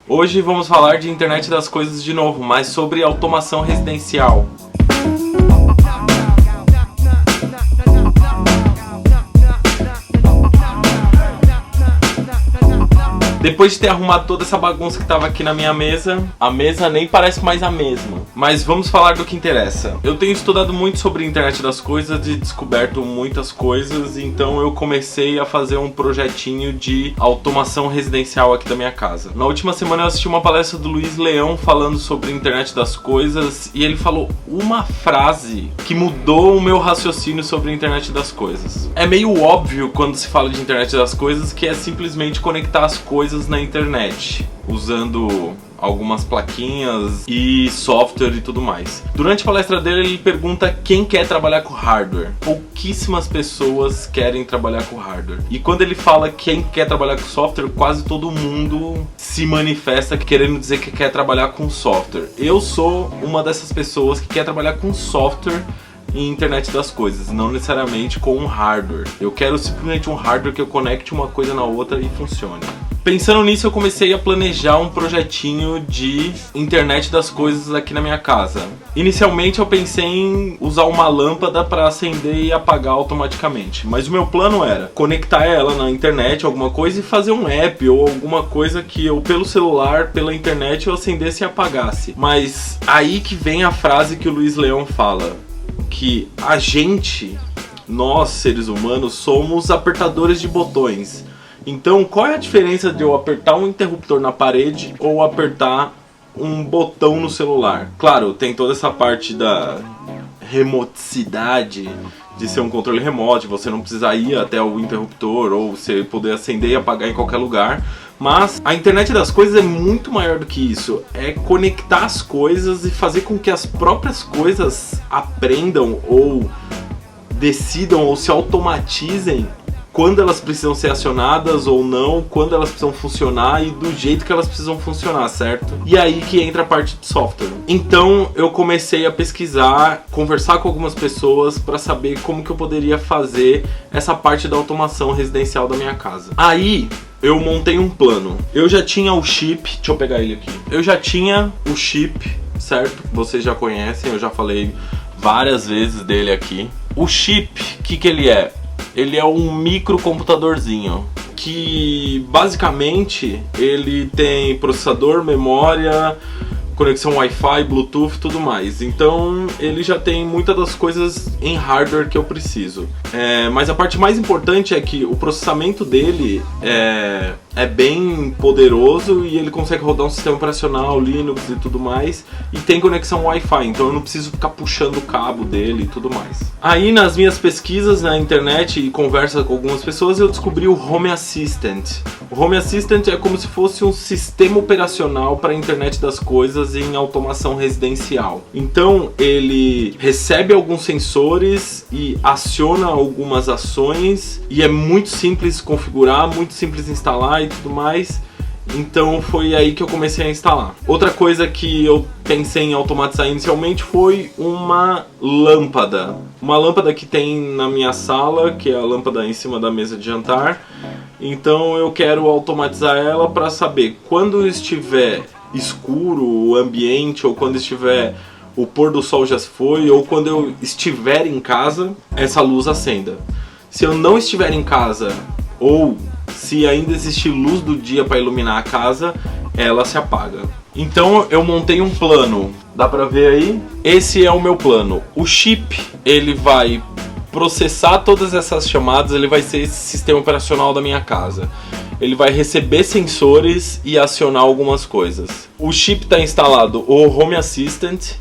Hoje vamos falar de internet das coisas de novo, mas sobre automação residencial. Depois de ter arrumado toda essa bagunça que estava aqui na minha mesa, a mesa nem parece mais a mesma. Mas vamos falar do que interessa. Eu tenho estudado muito sobre a internet das coisas e descoberto muitas coisas, então eu comecei a fazer um projetinho de automação residencial aqui da minha casa. Na última semana eu assisti uma palestra do Luiz Leão falando sobre a internet das coisas e ele falou uma frase que mudou o meu raciocínio sobre a internet das coisas. É meio óbvio quando se fala de internet das coisas que é simplesmente conectar as coisas na internet, usando algumas plaquinhas e software e tudo mais. Durante a palestra dele, ele pergunta quem quer trabalhar com hardware. Pouquíssimas pessoas querem trabalhar com hardware. E quando ele fala quem quer trabalhar com software, quase todo mundo se manifesta querendo dizer que quer trabalhar com software. Eu sou uma dessas pessoas que quer trabalhar com software em internet das coisas, não necessariamente com um hardware. Eu quero simplesmente um hardware que eu conecte uma coisa na outra e funcione. Pensando nisso, eu comecei a planejar um projetinho de internet das coisas aqui na minha casa. Inicialmente eu pensei em usar uma lâmpada para acender e apagar automaticamente, mas o meu plano era conectar ela na internet, alguma coisa, e fazer um app ou alguma coisa que eu, pelo celular, pela internet, eu acendesse e apagasse. Mas aí que vem a frase que o Luiz Leão fala, que a gente, nós seres humanos, somos apertadores de botões. Então, qual é a diferença de eu apertar um interruptor na parede ou apertar um botão no celular? Claro, tem toda essa parte da remoticidade de ser um controle remoto, você não precisar ir até o interruptor ou você poder acender e apagar em qualquer lugar. Mas a internet das coisas é muito maior do que isso. É conectar as coisas e fazer com que as próprias coisas aprendam ou decidam ou se automatizem quando elas precisam ser acionadas ou não, quando elas precisam funcionar e do jeito que elas precisam funcionar, certo? E aí que entra a parte de software. Então eu comecei a pesquisar, conversar com algumas pessoas para saber como que eu poderia fazer essa parte da automação residencial da minha casa. Aí eu montei um plano. Eu já tinha o chip, deixa eu pegar ele aqui. Eu já tinha o chip, certo? Vocês já conhecem, eu já falei várias vezes dele aqui. O chip, o que ele é? Ele é um microcomputadorzinho que basicamente ele tem processador, memória, conexão Wi-Fi, Bluetooth e tudo mais. Então ele já tem muitas das coisas em hardware que eu preciso. Mas a parte mais importante é que o processamento dele é bem poderoso e ele consegue rodar um sistema operacional, Linux e tudo mais, e tem conexão Wi-Fi, então eu não preciso ficar puxando o cabo dele e tudo mais. Aí nas minhas pesquisas na internet e conversa com algumas pessoas, eu descobri o Home Assistant. O Home Assistant é como se fosse um sistema operacional para a internet das coisas em automação residencial. Então ele recebe alguns sensores e aciona algumas ações e é muito simples configurar, muito simples instalar e tudo mais. Então foi aí que eu comecei a instalar. Outra coisa que eu pensei em automatizar inicialmente foi uma lâmpada. Uma lâmpada que tem na minha sala, que é a lâmpada em cima da mesa de jantar. Então eu quero automatizar ela para saber quando estiver escuro o ambiente ou quando estiver o pôr do sol já foi ou quando eu estiver em casa, essa luz acenda. Se eu não estiver em casa ou se ainda existe luz do dia para iluminar a casa, ela se apaga. Então eu montei um plano. Dá pra ver aí? Esse é o meu plano. O chip, ele vai processar todas essas chamadas, ele vai ser esse sistema operacional da minha casa. Ele vai receber sensores e acionar algumas coisas. O chip está instalado o Home Assistant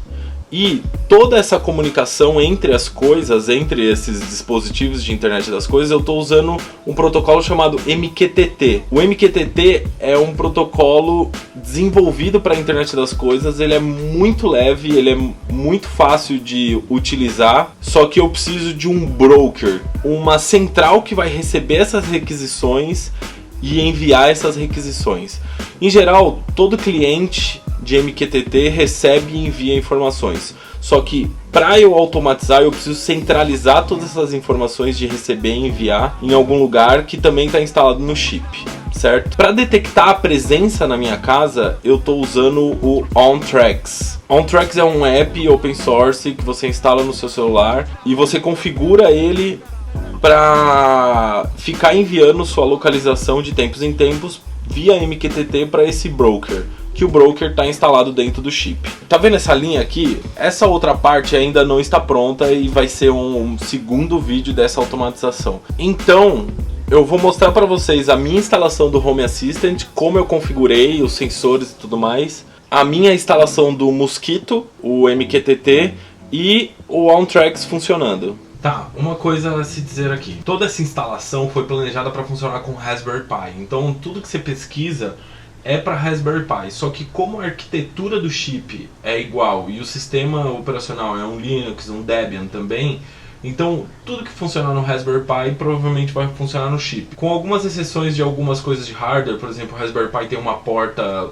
e toda essa comunicação entre as coisas, entre esses dispositivos de internet das coisas, eu estou usando um protocolo chamado MQTT. O MQTT é um protocolo desenvolvido para a internet das coisas, ele é muito leve, ele é muito fácil de utilizar, só que eu preciso de um broker, uma central que vai receber essas requisições e enviar essas requisições. Em geral, todo cliente de MQTT recebe e envia informações. Só que para eu automatizar, eu preciso centralizar todas essas informações de receber e enviar em algum lugar que também está instalado no chip, certo? Para detectar a presença na minha casa, eu tô usando o OnTracks. OnTracks é um app open source que você instala no seu celular e você configura ele para ficar enviando sua localização de tempos em tempos via MQTT para esse broker, que o broker está instalado dentro do chip. Tá vendo essa linha aqui? Essa outra parte ainda não está pronta e vai ser um segundo vídeo dessa automatização. Então, eu vou mostrar para vocês a minha instalação do Home Assistant, como eu configurei os sensores e tudo mais, a minha instalação do Mosquito, o MQTT e o OnTracks funcionando. Tá, uma coisa a se dizer aqui. Toda essa instalação foi planejada para funcionar com Raspberry Pi. Então tudo que você pesquisa é para Raspberry Pi. Só que como a arquitetura do chip é igual e o sistema operacional é um Linux, um Debian também, então tudo que funciona no Raspberry Pi provavelmente vai funcionar no chip. Com algumas exceções de algumas coisas de hardware, por exemplo, o Raspberry Pi tem uma porta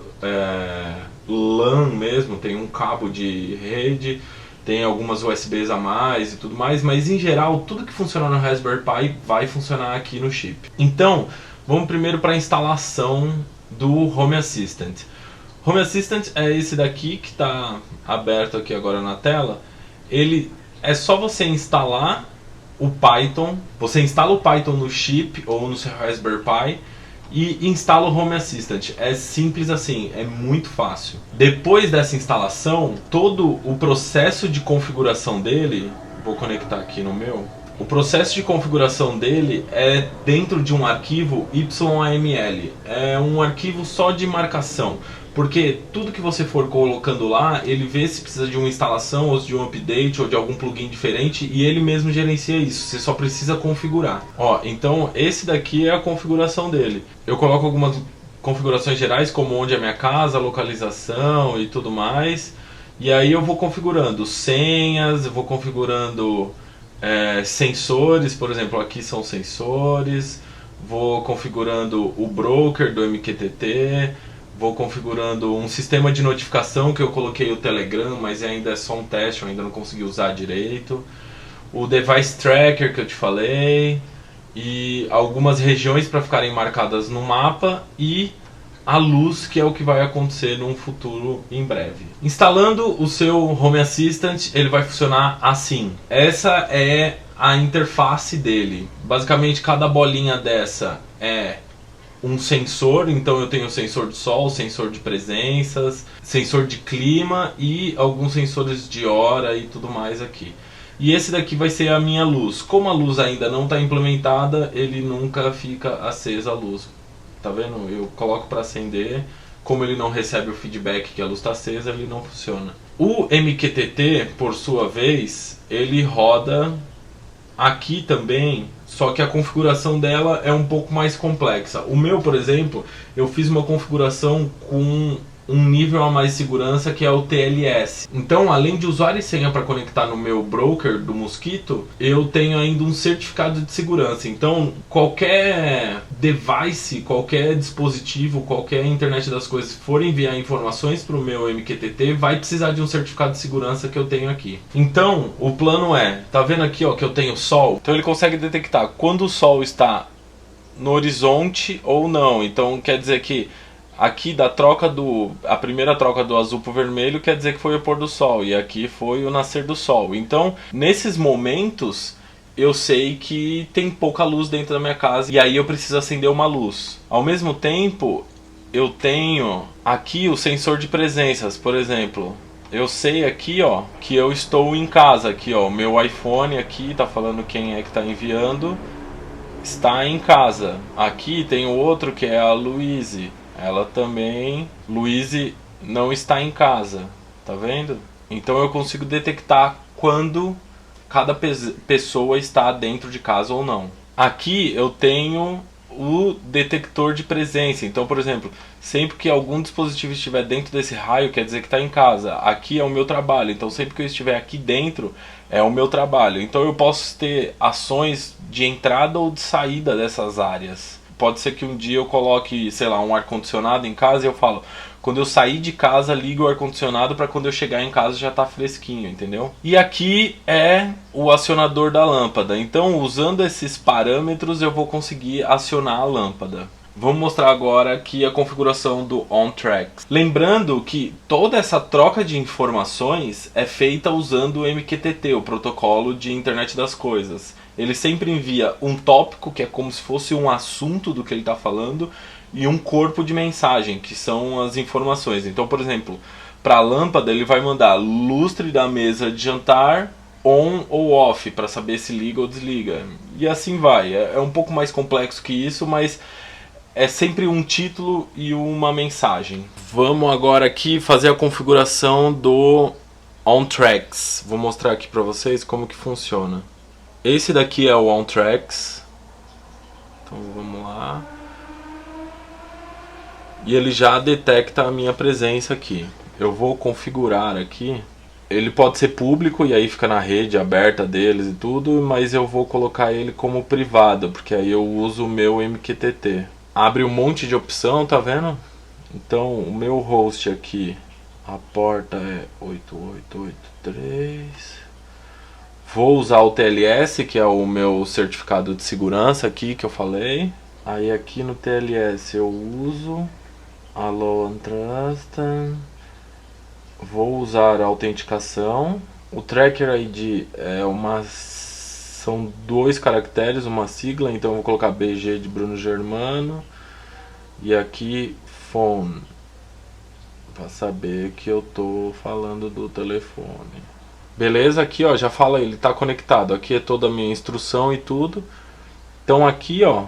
LAN mesmo, tem um cabo de rede, tem algumas USBs a mais e tudo mais, mas em geral tudo que funciona no Raspberry Pi vai funcionar aqui no chip. Então, vamos primeiro para a instalação do Home Assistant. Home Assistant é esse daqui que está aberto aqui agora na tela. Ele é só você instalar o Python, você instala o Python no chip ou no seu Raspberry Pi e instala o Home Assistant. É simples assim, é muito fácil. Depois dessa instalação, todo o processo de configuração dele, vou conectar aqui no meu, o processo de configuração dele é dentro de um arquivo YAML. É um arquivo só de marcação, porque tudo que você for colocando lá, ele vê se precisa de uma instalação, ou de um update, ou de algum plugin diferente, e ele mesmo gerencia isso. Você só precisa configurar. Ó, então esse daqui é a configuração dele. Eu coloco algumas configurações gerais, como onde é a minha casa, localização e tudo mais. E aí eu vou configurando senhas, eu vou configurando sensores, por exemplo, aqui são sensores. Vou configurando o broker do MQTT. Vou configurando um sistema de notificação que eu coloquei o Telegram, mas ainda é só um teste, eu ainda não consegui usar direito. O Device Tracker que eu te falei. E algumas regiões para ficarem marcadas no mapa. E a luz, que é o que vai acontecer num futuro em breve. Instalando o seu Home Assistant, ele vai funcionar assim. Essa é a interface dele. Basicamente, cada bolinha dessa é um sensor, então eu tenho sensor de sol, sensor de presenças, sensor de clima e alguns sensores de hora e tudo mais aqui. E esse daqui vai ser a minha luz. Como a luz ainda não está implementada, ele nunca fica acesa a luz. Tá vendo? Eu coloco para acender, como ele não recebe o feedback que a luz está acesa, ele não funciona. O MQTT, por sua vez, ele roda aqui também, só que a configuração dela é um pouco mais complexa. O meu, por exemplo, eu fiz uma configuração com um nível a mais de segurança, que é o TLS. Então, além de usuário e senha para conectar no meu broker do Mosquito, eu tenho ainda um certificado de segurança. Então, qualquer device, qualquer dispositivo, qualquer internet das coisas for enviar informações para o meu MQTT, vai precisar de um certificado de segurança que eu tenho aqui. Então, o plano tá vendo aqui, ó, que eu tenho sol? Então ele consegue detectar quando o sol está no horizonte ou não. Então, quer dizer que aqui a primeira troca do azul para o vermelho quer dizer que foi o pôr do sol, e aqui foi o nascer do sol. Então, nesses momentos, eu sei que tem pouca luz dentro da minha casa, e aí eu preciso acender uma luz. Ao mesmo tempo, eu tenho aqui o sensor de presenças, por exemplo. Eu sei aqui, ó, que eu estou em casa. Aqui, ó, o meu iPhone aqui tá falando quem é que está enviando. Está em casa. Aqui tem o outro que é a Louise. Ela também, Louise, não está em casa, tá vendo? Então eu consigo detectar quando cada pessoa está dentro de casa ou não. Aqui eu tenho o detector de presença. Então, por exemplo, sempre que algum dispositivo estiver dentro desse raio, quer dizer que está em casa. Aqui é o meu trabalho, então sempre que eu estiver aqui dentro, é o meu trabalho. Então eu posso ter ações de entrada ou de saída dessas áreas. Pode ser que um dia eu coloque, sei lá, um ar-condicionado em casa e eu falo, quando eu sair de casa, ligo o ar-condicionado para quando eu chegar em casa já tá fresquinho, entendeu? E aqui é o acionador da lâmpada. Então, usando esses parâmetros, eu vou conseguir acionar a lâmpada. Vamos mostrar agora aqui a configuração do OnTracks. Lembrando que toda essa troca de informações é feita usando o MQTT, o protocolo de internet das coisas. Ele sempre envia um tópico, que é como se fosse um assunto do que ele está falando, e um corpo de mensagem, que são as informações. Então, por exemplo, para a lâmpada ele vai mandar lustre da mesa de jantar on ou off, para saber se liga ou desliga. E assim vai. É um pouco mais complexo que isso, mas é sempre um título e uma mensagem. Vamos agora aqui fazer a configuração do OnTracks. Vou mostrar aqui para vocês como que funciona. Esse daqui é o OnTracks. Então vamos lá. E ele já detecta a minha presença aqui. Eu vou configurar aqui. Ele pode ser público e aí fica na rede aberta deles e tudo, mas eu vou colocar ele como privado, porque aí eu uso o meu MQTT. Abre um monte de opção, tá vendo? Então o meu host aqui, a porta é 8883. Vou usar o TLS, que é o meu certificado de segurança aqui que eu falei. Aí aqui no TLS eu uso Allow and Trust. Vou usar a autenticação. O Tracker ID são 2 caracteres, uma sigla, então eu vou colocar BG de Bruno Germano. E aqui phone, para saber que eu tô falando do telefone. Beleza, aqui ó, já fala, ele tá conectado. Aqui é toda a minha instrução e tudo. Então aqui ó,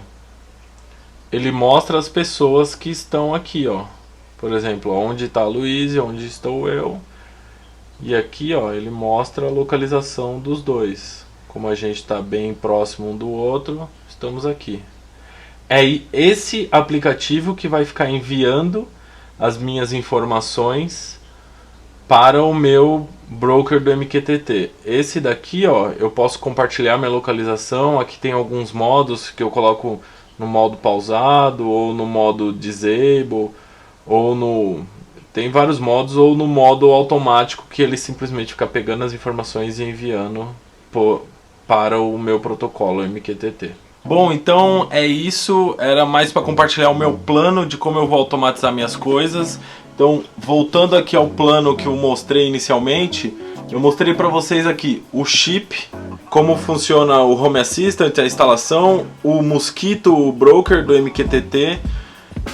ele mostra as pessoas que estão aqui ó. Por exemplo, onde está a Luísa, onde estou eu. E aqui ó, ele mostra a localização dos dois. Como a gente está bem próximo um do outro, estamos aqui. É esse aplicativo que vai ficar enviando as minhas informações para o meu broker do MQTT. Esse daqui ó, eu posso compartilhar minha localização. Aqui tem alguns modos que eu coloco no modo pausado ou no modo disable, ou tem vários modos, ou no modo automático, que ele simplesmente fica pegando as informações e enviando para o meu protocolo MQTT. Bom, então é isso, era mais para compartilhar o meu plano de como eu vou automatizar minhas coisas. Então, voltando aqui ao plano que eu mostrei inicialmente, eu mostrei para vocês aqui o chip, como funciona o Home Assistant, a instalação, o Mosquito, o broker do MQTT,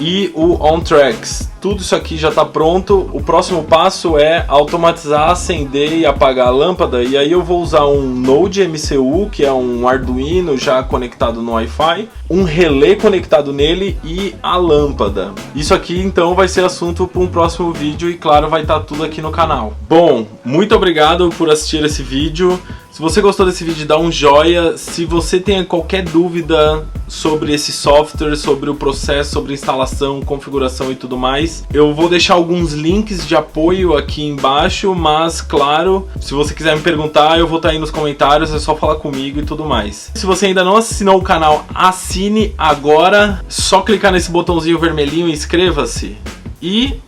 e o OnTracks. Tudo isso aqui já está pronto. O próximo passo é automatizar, acender e apagar a lâmpada. E aí eu vou usar um Node MCU, que é um Arduino já conectado no Wi-Fi, um relé conectado nele e a lâmpada. Isso aqui então vai ser assunto para um próximo vídeo e claro, vai estar tudo aqui no canal. Bom, muito obrigado por assistir esse vídeo. Se você gostou desse vídeo, dá um joinha. Se você tem qualquer dúvida sobre esse software, sobre o processo, sobre instalação, configuração e tudo mais, eu vou deixar alguns links de apoio aqui embaixo, mas claro, se você quiser me perguntar, eu vou estar aí nos comentários, é só falar comigo e tudo mais. Se você ainda não assinou o canal, assine agora, só clicar nesse botãozinho vermelhinho e inscreva-se. E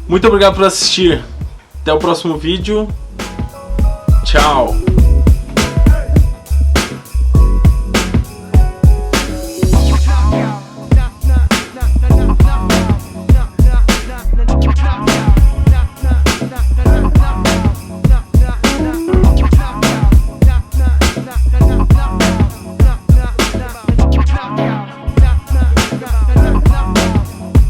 muito obrigado por assistir. Até o próximo vídeo. Tchau!